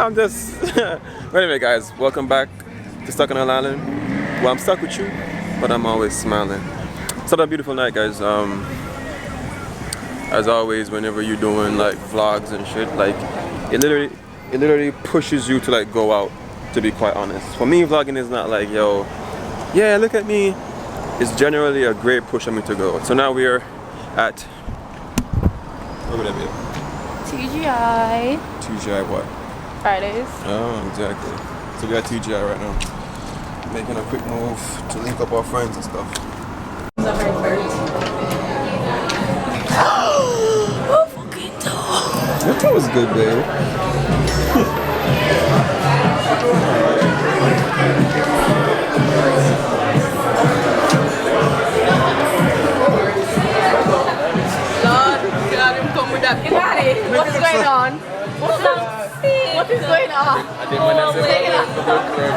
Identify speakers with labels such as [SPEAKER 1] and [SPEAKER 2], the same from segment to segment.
[SPEAKER 1] I'm just. But anyway, guys, welcome back to Stuck on an Island. Well, I'm stuck with you, but I'm always smiling. It's another beautiful night, guys. As always, whenever you're doing like vlogs and shit, like it literally pushes you to like go out. To be quite honest, for me, vlogging is not like, yo, yeah, look at me. It's generally a great push for me to go. So now we're at where would that be?
[SPEAKER 2] TGI.
[SPEAKER 1] TGI what?
[SPEAKER 2] Fridays.
[SPEAKER 1] Oh, exactly. So we're at TGI right now, making a quick move to link up our friends and stuff.
[SPEAKER 2] Oh, fucking dog.
[SPEAKER 1] Your toe is good, babe.
[SPEAKER 2] What is going on? What is going on?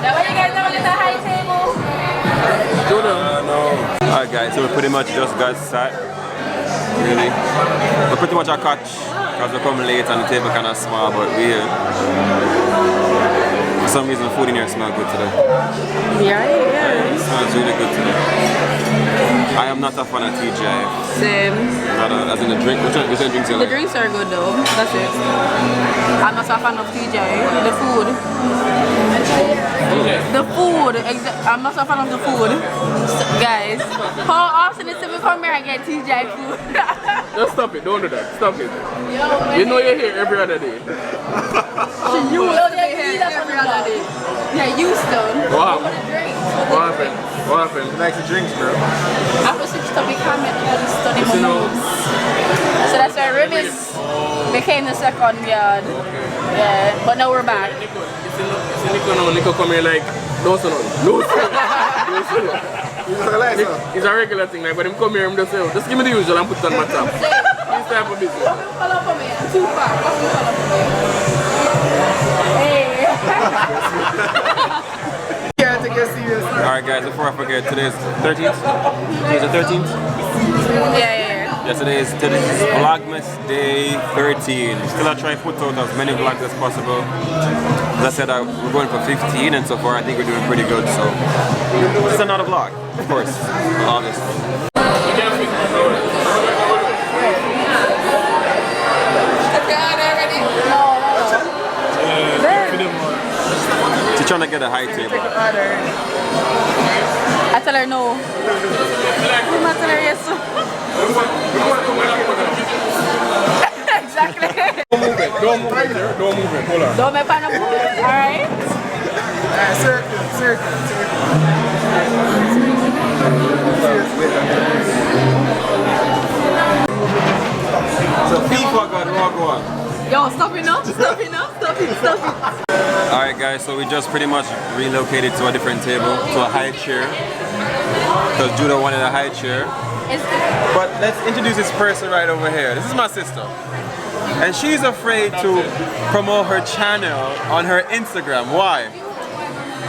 [SPEAKER 2] Now you guys have a little high table?
[SPEAKER 1] No. Alright guys, so we pretty much just got sat. Really. We pretty much a catch because we come late and the table kind of small, but we here. For some reason food in here smells good today.
[SPEAKER 2] Yeah,
[SPEAKER 1] It smells really good today. I am not a fan of TGIF.
[SPEAKER 2] Same.
[SPEAKER 1] As in the drink, which drinks you like?
[SPEAKER 2] The drinks are good though, that's it. I'm not a fan of TGI. The food. The food. I'm not a fan of the food. Guys, how often is it we come here and get TGI food?
[SPEAKER 3] Just stop it, don't do that, stop it. You know you're here every other day.
[SPEAKER 2] You used to be here every other day. Yeah, used to.
[SPEAKER 3] What happened? What happened?
[SPEAKER 1] You like the drinks, bro?
[SPEAKER 2] After switch topic, I met to study my moves. So that's why Ribis became the second yard. Yeah, but now we're back.
[SPEAKER 3] Nico come here like, no son, no son. It's a regular thing, like when him come here, him just say, just give me the usual and put it on my top. This type of business.
[SPEAKER 2] Follow for me, I'm too far. Follow for me. Hey.
[SPEAKER 1] Alright guys, before I forget, today is 13th? Today's the 13th?
[SPEAKER 2] Yeah.
[SPEAKER 1] Today's Vlogmas day 13. Still I try to put out as many vlogs as possible. As I said, we're going for 15 and so far I think we're doing pretty good, so this is another vlog, of course, August. She's trying to get a high table.
[SPEAKER 2] I tell her no. I tell her yes. Exactly.
[SPEAKER 3] Don't move it, don't move it, hold on.
[SPEAKER 2] Don't make fun of move, alright?
[SPEAKER 3] Circle.
[SPEAKER 1] So FIFA got wrong one.
[SPEAKER 2] Yo, stop it.
[SPEAKER 1] Alright guys, so we just pretty much relocated to a different table, to a high chair. Because Judah wanted a high chair. But let's introduce this person right over here. This is my sister. And she's afraid to promote her channel on her Instagram. Why?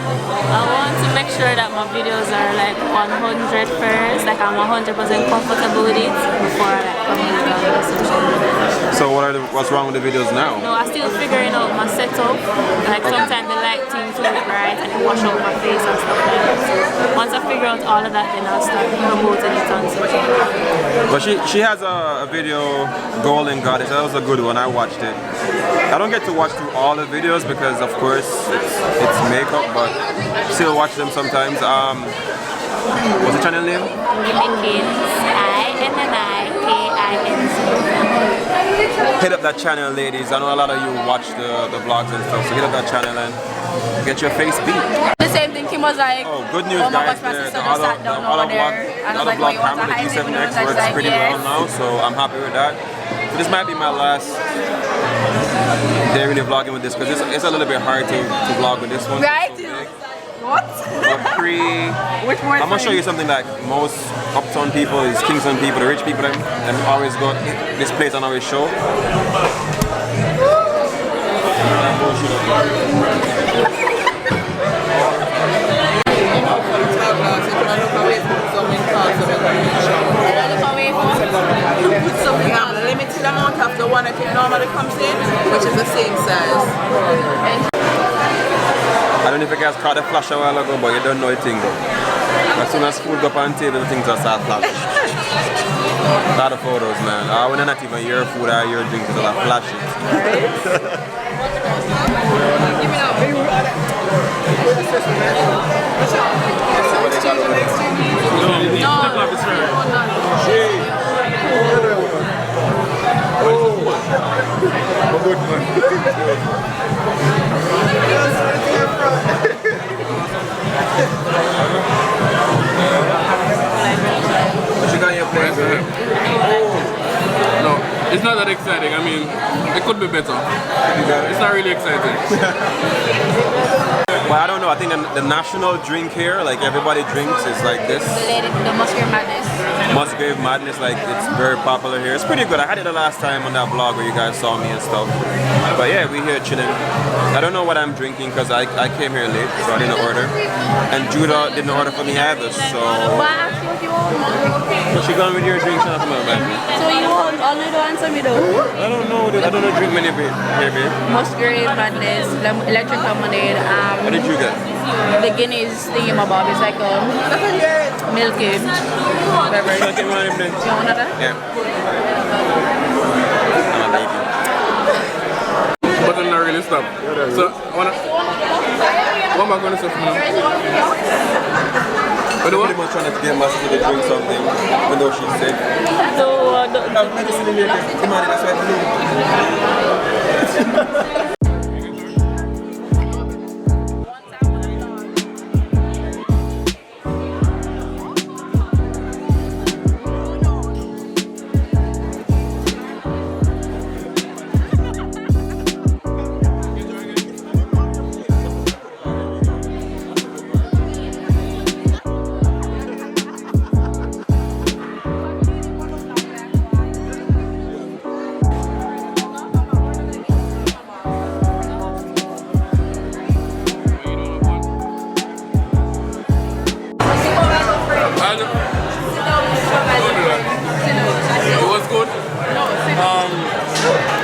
[SPEAKER 4] I want to make sure that my videos are like 100 first, like I'm 100% comfortable with it before I like promote it on the social media.
[SPEAKER 1] So what's wrong with the videos now?
[SPEAKER 4] No, I'm still figuring out my setup. Like sometimes the light thing to look right and it wash out my face and stuff like that. So once I figure out all of that, then I'll start promoting it on social media.
[SPEAKER 1] But she has a video, Golden Goddess. That was a good one. I watched it. I don't get to watch through all the videos because of course it's makeup, but still watch them sometimes. What's the channel name? INNIKINZ. Hit up that channel, ladies. I know a lot of you watch the vlogs and stuff, so hit up that channel and get your face beat.
[SPEAKER 2] The same thing, Kim was like,
[SPEAKER 1] oh, good news, guys. The other vlog camera, the G7X, works pretty well now, so I'm happy with that. So this might be my last day really vlogging with this because it's a little bit hard to vlog with this one.
[SPEAKER 2] Right? What? Which one?
[SPEAKER 1] I'm gonna show you something like most uptown people is Kingston people, the rich people, them always go this place and always show.
[SPEAKER 5] Something limited amount of the one that normally comes in, which is the same size.
[SPEAKER 1] I don't know if you guys caught the flash a while ago, but you don't know a thing though. As soon as food go up on the table, things just start flashing. A lot of photos, man. When I'm not even your food or your drink, it's all flashing. What you got in your plate?
[SPEAKER 3] No, it's not that exciting. I mean, it could be better. It's not really exciting.
[SPEAKER 1] Well, I don't know. I think the national drink here, like everybody drinks, is like this.
[SPEAKER 2] The Musgrave Madness.
[SPEAKER 1] Musgrave Madness, like it's very popular here. It's pretty good. I had it the last time on that vlog where you guys saw me and stuff. But yeah, we here chilling. I don't know what I'm drinking because I came here late, so I didn't order. And Judah didn't order for me either, so.
[SPEAKER 2] But actually, what you want?
[SPEAKER 1] She gone with your drink, man.
[SPEAKER 2] So you want only the answer me though?
[SPEAKER 1] I don't know. I don't know drink many here, babe.
[SPEAKER 2] Musgrave Madness, Electric Lemonade.
[SPEAKER 1] What did you get?
[SPEAKER 2] The Guinness thingamabob is like a milky beverage.
[SPEAKER 1] I'll get one of them.
[SPEAKER 2] You want another?
[SPEAKER 1] Yeah. I'm a baby.
[SPEAKER 3] But I'm not really stop. So, what am I going to say for now?
[SPEAKER 1] I'm pretty much trying to get Master to drink something, even though she's sick. No, medicine in here. Come on, that's why I believe.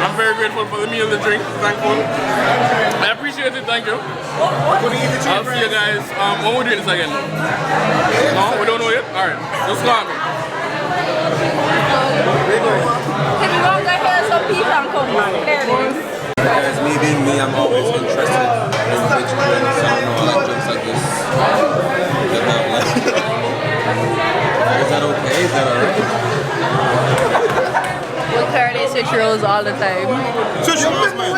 [SPEAKER 3] I'm very grateful for the meal, the drink, thankful. I appreciate it, thank you. I'll see you guys. When we're doing this again? No, we don't know yet? Alright, just call me.
[SPEAKER 2] If you want to hear some people and come back, there it is.
[SPEAKER 1] As me being me, I'm always interested in which drinks. I don't know, I like drinks like this. Is that okay? Is that alright?
[SPEAKER 2] We currently switch roles all the time.
[SPEAKER 1] Switch roles, man.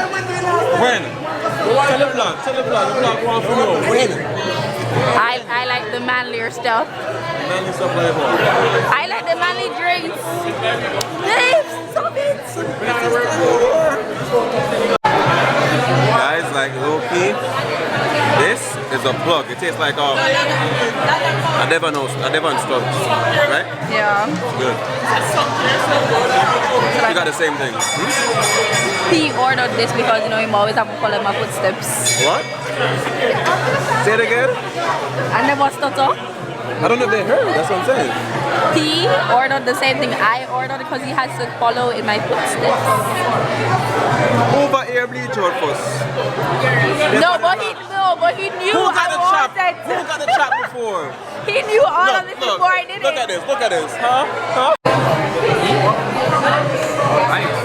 [SPEAKER 1] When? Tell the vlog one for you. When?
[SPEAKER 2] I like the manlier stuff.
[SPEAKER 1] Manly stuff like what?
[SPEAKER 2] I like the manly drinks. Dave, stop it.
[SPEAKER 1] Guys, like low key, this is a plug. It tastes like a Devon stuff, right?
[SPEAKER 2] Yeah.
[SPEAKER 1] Good. You got the same thing.
[SPEAKER 2] He ordered this because you know him always have to follow my footsteps.
[SPEAKER 1] What? Say it again.
[SPEAKER 2] I never stutter.
[SPEAKER 1] I don't know if they heard. That's what I'm saying.
[SPEAKER 2] He ordered the same thing I ordered because he has to follow in my footsteps.
[SPEAKER 1] Over here, bleach out first.
[SPEAKER 2] No, but he knew
[SPEAKER 1] Who got
[SPEAKER 2] I
[SPEAKER 1] the chop?
[SPEAKER 2] wanted.
[SPEAKER 1] Who got the chop before?
[SPEAKER 2] He knew all of it before I did it.
[SPEAKER 1] Look at this. Look at this. Huh? Nice.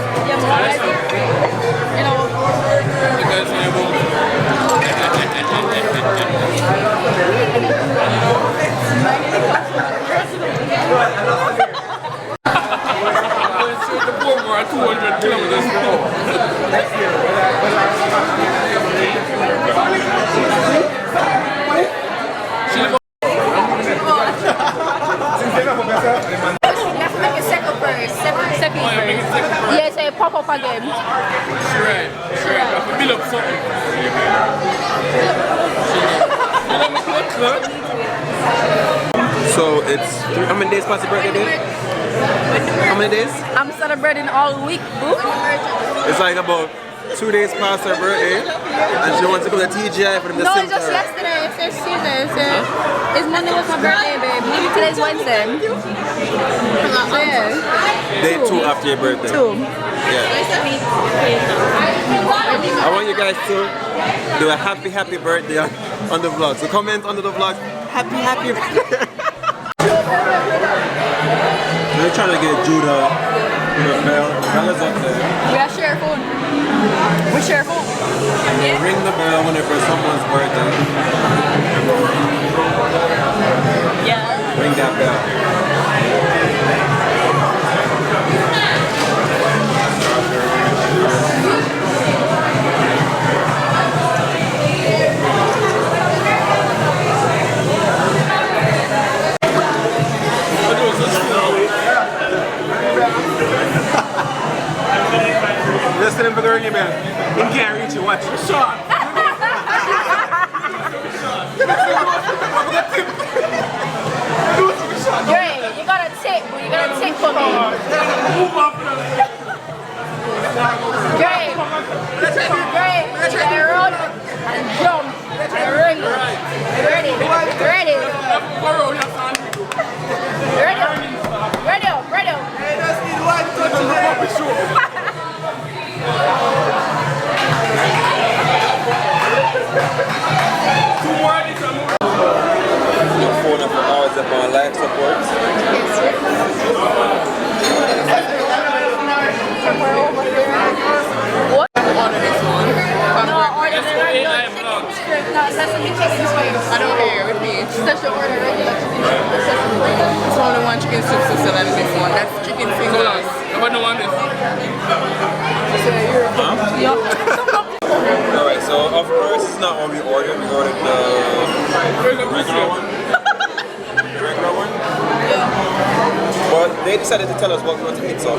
[SPEAKER 2] You know.
[SPEAKER 3] The poor more 200 kilometers per hour.
[SPEAKER 2] Yes, I pop up again.
[SPEAKER 3] Right. Build up something.
[SPEAKER 1] So it's how many days past the birthday day? How many days?
[SPEAKER 2] I'm celebrating all week, boo.
[SPEAKER 1] It's like about 2 days past her birthday, and she wants to go to TGIF for them to
[SPEAKER 2] No,
[SPEAKER 1] sing
[SPEAKER 2] it's just
[SPEAKER 1] to her.
[SPEAKER 2] yesterday. It's Tuesday. It's Monday was my birthday, babe. Today's Wednesday. So yeah.
[SPEAKER 1] Day 2 after your birthday.
[SPEAKER 2] 2.
[SPEAKER 1] Yeah. I want you guys to do a happy birthday on the vlog. So comment under the vlog, happy birthday. We're trying to get Judah with a bell. The bell is up there.
[SPEAKER 2] We gotta share a phone. We share a phone.
[SPEAKER 1] Yeah. Ring the bell whenever someone's birthday.
[SPEAKER 2] Yeah.
[SPEAKER 1] Ring that bell. Listen to him for the ringing bell. He can't reach you. Watch. Shot.
[SPEAKER 2] Great, you gotta tick for me. Great. I run and jump and ring. Ready.
[SPEAKER 1] Your phone up for hours up on live support.
[SPEAKER 2] What?
[SPEAKER 3] Order this one.
[SPEAKER 2] No, order the regular chicken strip, not sesame chicken strips.
[SPEAKER 3] I don't hear with me.
[SPEAKER 2] Special order regular chicken strip, the sesame chicken.
[SPEAKER 3] It's only one chicken soup sister than this one. That's chicken fingers. I don't want this.
[SPEAKER 1] Alright, so of course it's not what we ordered. We ordered the regular one. The regular one?
[SPEAKER 2] Yeah.
[SPEAKER 1] But they decided to tell us what we want to eat, so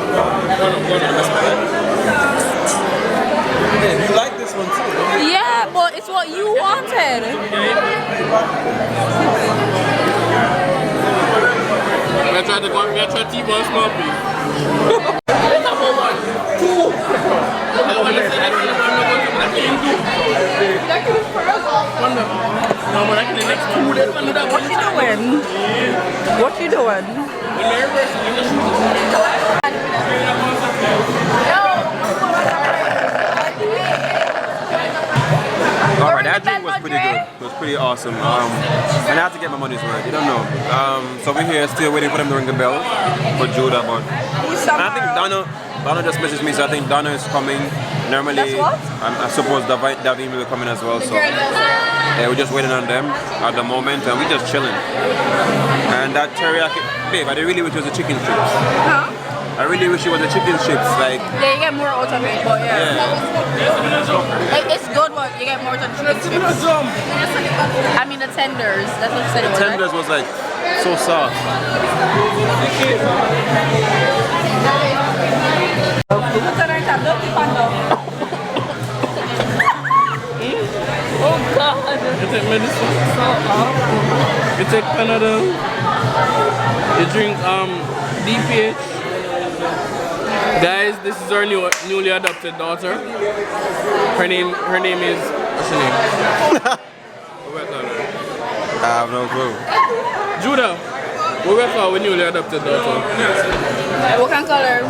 [SPEAKER 1] hey, you like this one too?
[SPEAKER 2] Yeah, but it's what you wanted.
[SPEAKER 3] We try to keep one small piece. That's number one. Two. No, but actually next two.
[SPEAKER 2] What you doing? What you doing?
[SPEAKER 1] Alright, that drink was pretty good. It was pretty awesome. And I have to get my money's worth. You don't know. So we're here still waiting for them to ring the bell for Judah, but I think Donna just messaged me, so I think Donna is coming. Normally, I suppose Davin will be coming as well. So yeah, we're just waiting on them at the moment, and we're just chilling. And that teriyaki, babe, I really wish it was a chicken strips.
[SPEAKER 2] Huh?
[SPEAKER 1] I really wish it was a chicken strips. Like,
[SPEAKER 2] yeah, you get more out of it, but yeah. Like, it's good, but you get more out of chicken strips. I mean the tenders. That's what you said.
[SPEAKER 1] The tenders was like so soft.
[SPEAKER 2] Oh God!
[SPEAKER 3] You take medicine. You take Panadol. You drink DPH. Guys, this is our newly adopted daughter. Her name is, what's her name? What we call her?
[SPEAKER 1] I have no clue.
[SPEAKER 3] Judah. What we call our newly adopted daughter?
[SPEAKER 2] What kind of color?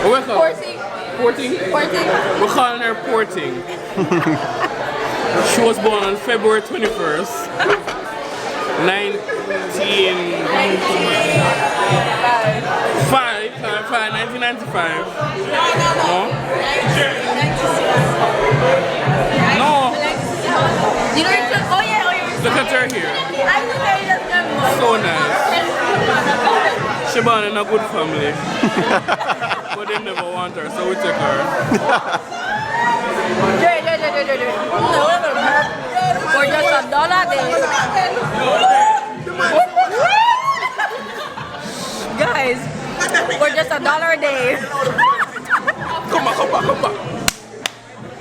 [SPEAKER 3] What we call her?
[SPEAKER 2] Porting.
[SPEAKER 3] We're calling her Porting. She was born on February 21st, 1995. No.
[SPEAKER 2] You know, oh yeah.
[SPEAKER 3] Look at her here. So nice. She born in a good family. But they never want her, so we take her.
[SPEAKER 2] For just $1 a day. Guys, for just $1 a day.
[SPEAKER 3] Come back.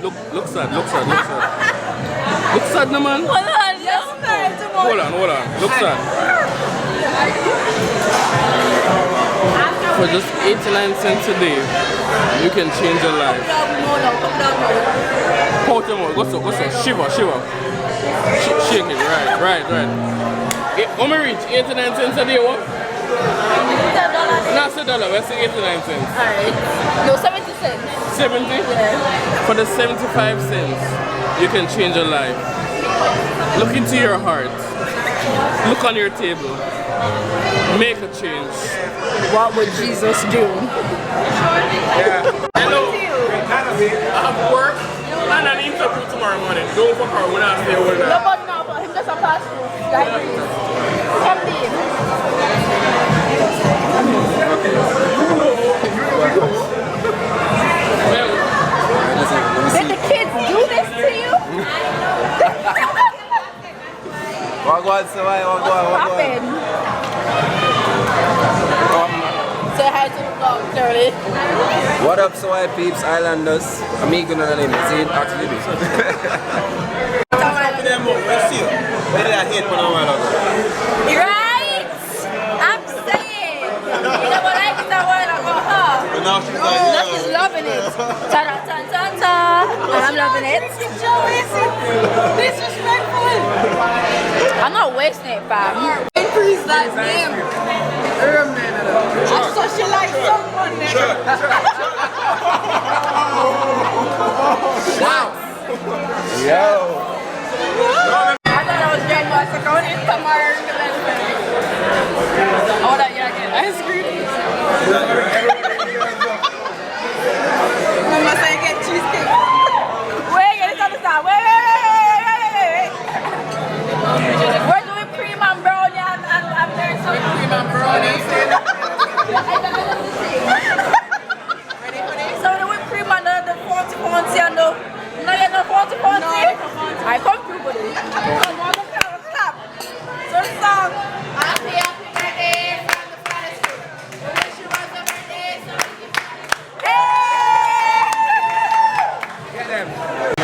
[SPEAKER 3] Look sad. Look sad, no man. Hold on. Look sad. For just 89 cents a day, you can change your life. Hold them on. Go so. Shiver. Shake it. Right. How many reach? 89 cents a day, what? Not $1, let's say 89 cents.
[SPEAKER 2] Alright. No, 70 cents.
[SPEAKER 3] 70?
[SPEAKER 2] Yeah.
[SPEAKER 3] For the 75 cents, you can change your life. Look into your heart. Look on your table. Make a change.
[SPEAKER 2] What would Jesus do?
[SPEAKER 3] Yeah. Hello. I have work and an interview tomorrow morning. Don't fuck her when I stay over there.
[SPEAKER 2] Nobody knows about him, just a pass through. Like, come in. Did the kids do this to you?
[SPEAKER 5] What on, Soai? What
[SPEAKER 2] happened? Say hi to the vlog, Charlie.
[SPEAKER 5] What up, Soai peeps, Islanders? Amigo na name. See it actually do.
[SPEAKER 2] Right? I'm saying. You know what I get that word about her?
[SPEAKER 1] Now she's like,
[SPEAKER 2] Now she's loving it. Ta-da-ta-ta-ta. And I'm loving it. Disrespectful. I'm not wasting it, fam. Increase that name. I saw she like someone there. Wow.
[SPEAKER 5] Yo.
[SPEAKER 2] I thought I was getting my second in tomorrow. Oh, that yeah, again. Ice cream. Mama say get cheesecake. Wait, get it on the side. Wait. We're doing cream and brownie and there's some cream and brownie. Ready for this? So the whipped cream and the 40 pounds and the... No, you're not 40 pounds. I come through with it. Come on, clap. So the song. Happy birthday from the Father's Food. We wish you was a birthday, so hey!
[SPEAKER 5] Get them.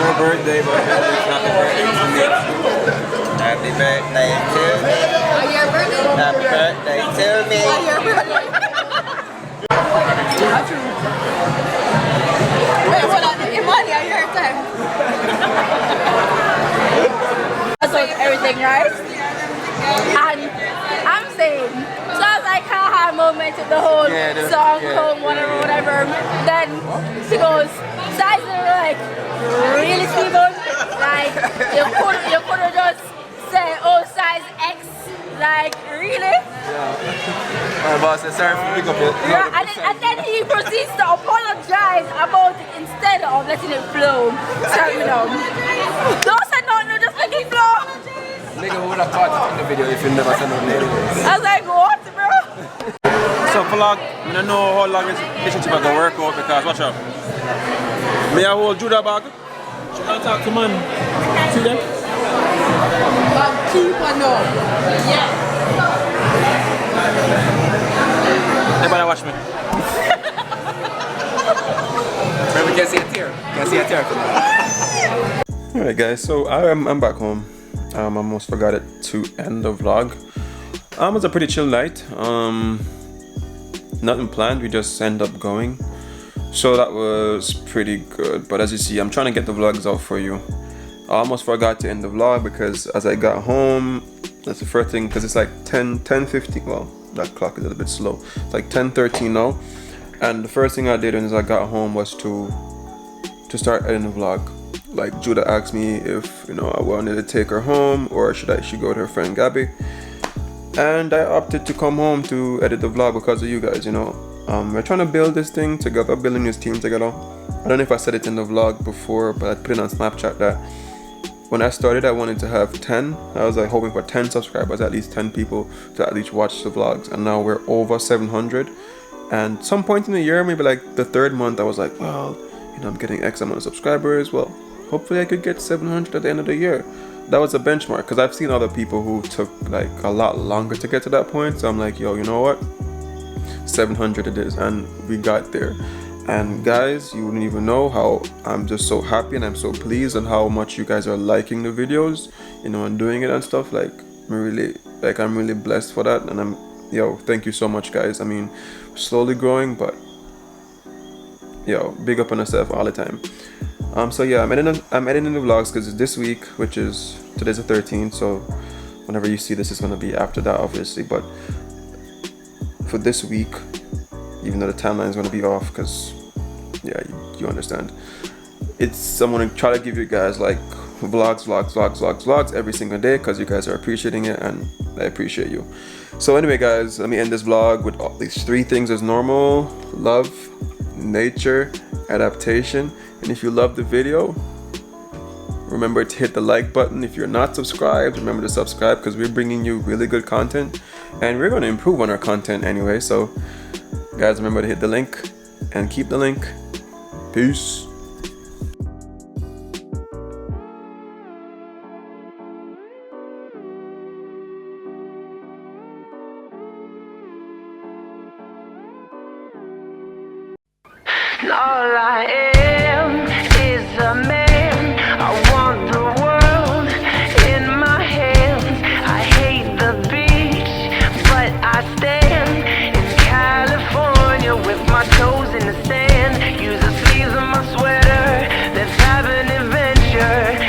[SPEAKER 1] her birthday, but it's not the birthday for me.
[SPEAKER 5] Happy birthday to me.
[SPEAKER 2] Oh, your birthday?
[SPEAKER 5] Happy birthday to me.
[SPEAKER 2] Oh, your birthday? Not true. Wait, hold on. Imani, are you her time? That's everything, right? And I'm saying, so as I can't have a moment with the whole song, home, whatever, then she goes, size like, really, Steven? Like, you could have just said, oh, size X, like, really?
[SPEAKER 5] My boss said, sorry for picking up your...
[SPEAKER 2] And then he proceeds to apologize about it instead of letting it flow. Sorry, no. Don't say no, just let it flow.
[SPEAKER 5] Nigga would have caught it in the video if you never said no name.
[SPEAKER 2] I was like, what, bro?
[SPEAKER 1] So vlog, I don't know how long this relationship is going to work out because watch out. May I hold Judah bag? She can't talk to man. See them?
[SPEAKER 2] Keep on up. Yeah.
[SPEAKER 1] Everybody watch me.
[SPEAKER 5] Remember, can see a tear. Can see a tear.
[SPEAKER 1] Alright guys, so I'm back home. I almost forgot it to end the vlog. It was a pretty chill night. Nothing planned, we just end up going. So that was pretty good. But as you see, I'm trying to get the vlogs out for you. I almost forgot to end the vlog because as I got home, that's the first thing, because it's like 10:50. Well, that clock is a little bit slow. It's like 10:13 now. And the first thing I did as I got home was to start editing the vlog. Like Judah asked me if I wanted to take her home or should I go to her friend Gabby. And I opted to come home to edit the vlog because of you guys, We're trying to build this thing together, building this team together. I don't know if I said it in the vlog before, but I put it on Snapchat that when I started, I wanted to have 10. I was like hoping for 10 subscribers, at least 10 people to at least watch the vlogs. And now we're over 700. And some point in the year, maybe like the third month, I was like, well, I'm getting X amount of subscribers. Well, hopefully I could get 700 at the end of the year. That was a benchmark because I've seen other people who took like a lot longer to get to that point. So I'm like, yo, you know what? 700 it is, and we got there. And guys, you wouldn't even know how I'm just so happy and I'm so pleased and how much you guys are liking the videos, and doing it and stuff. Like I'm really blessed for that, and thank you so much, guys. I mean, slowly growing, but big up on yourself all the time. So yeah, I'm editing the vlogs because it's this week, which is today's the 13th, so whenever you see this, it's gonna be after that, obviously. But for this week, even though the timeline is going to be off because, yeah, you understand. I'm going to try to give you guys like vlogs every single day because you guys are appreciating it and I appreciate you. So anyway guys, let me end this vlog with all these 3 things as normal: love, nature, adaptation. And if you love the video, remember to hit the like button. If you're not subscribed, remember to subscribe because we're bringing you really good content and we're going to improve on our content anyway. So guys, remember to hit the link and keep the link. Peace.
[SPEAKER 6] All I